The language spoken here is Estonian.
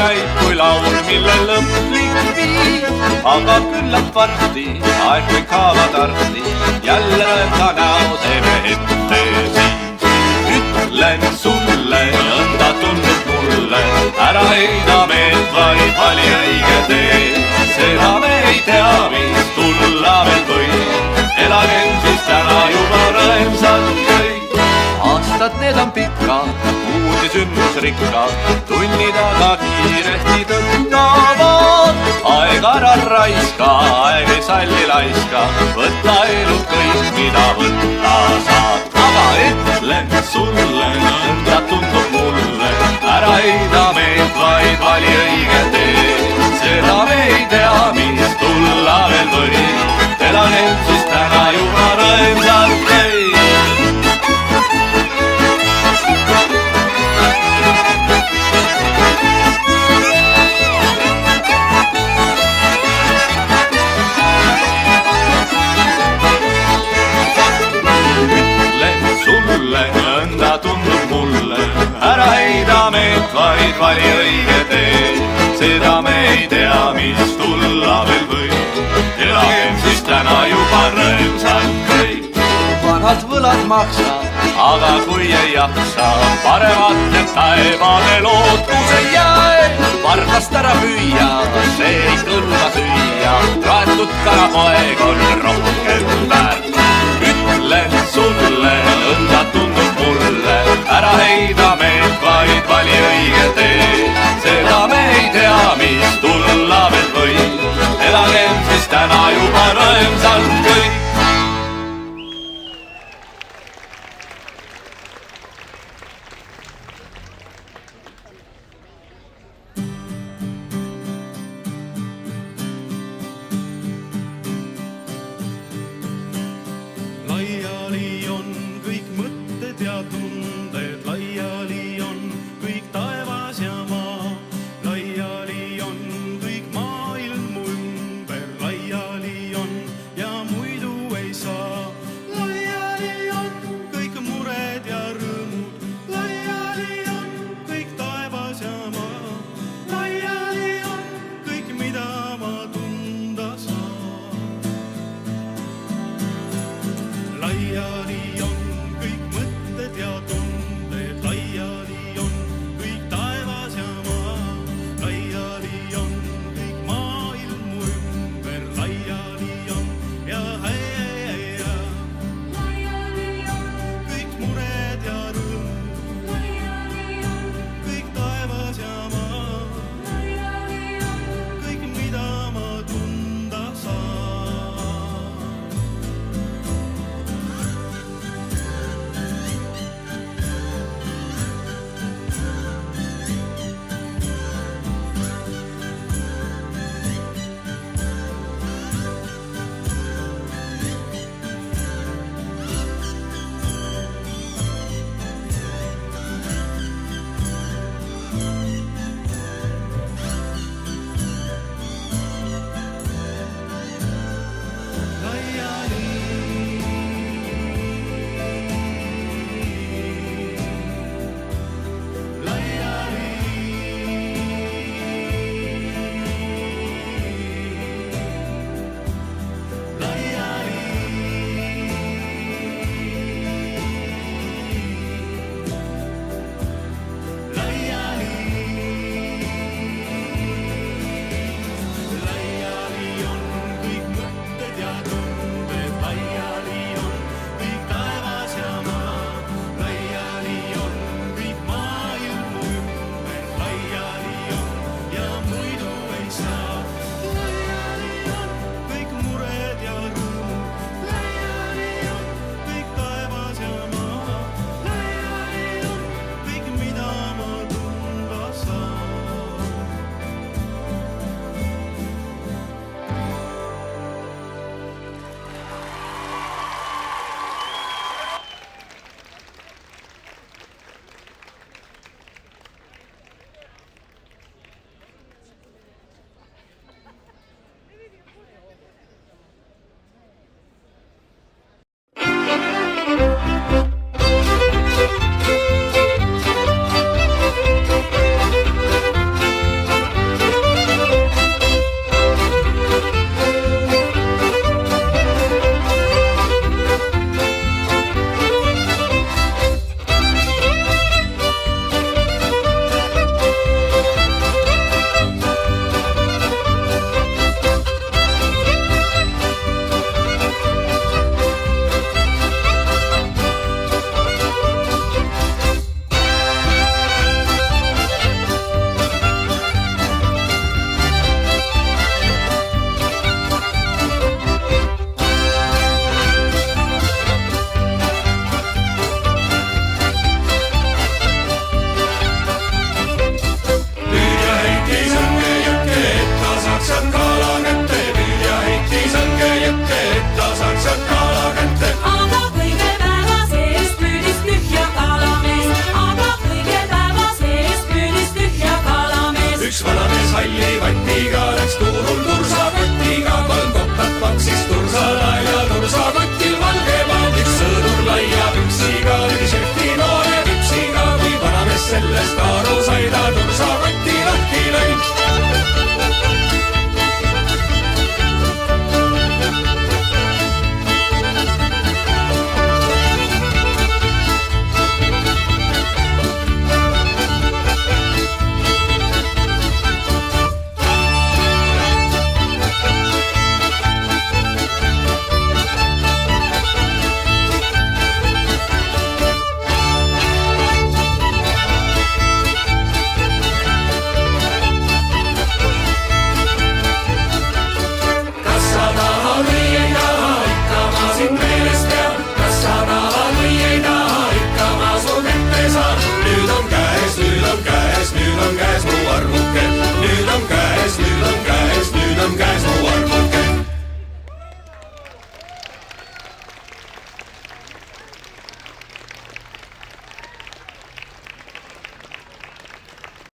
käib kui laul, mille lõplik viib. Aga küllap varsti aeg kõik haavad arsti, jälle näeb ta näo teeme ette siis. Ütlen sulle, nõnda tundub mulle, ära heida meelt, vaid vali õige tee. Seda me ei tea, mis tulla veel võib, elagem siis täna juba rõõmsalt kõik. Aastad need on pikad, kuud ja sündmusrikkad, tunnid aga kiiresti tõmbavad. Aeg ära raiska, aeg ei salli laiska, võta elud kõik, mida võtta saad. Aga ütlen sulle, nõnda tundub mulle, ära heida meelt, vaid vali õige tee. Seda me ei tea, mis tulla veel võib, elagem siis täna juba rõõmsalt kõik. Nõnda tundub mulle, ära heida meelt, vaid vali õige tee. Seda me ei tea, mis tulla veel võib, elagem siis täna juba rõõmsalt kõik. Vanad võlad maksa, aga kui ei jaksa, paremat, et taevane lootus ei jää. Vargast ära püüa, see ei kõlba süü.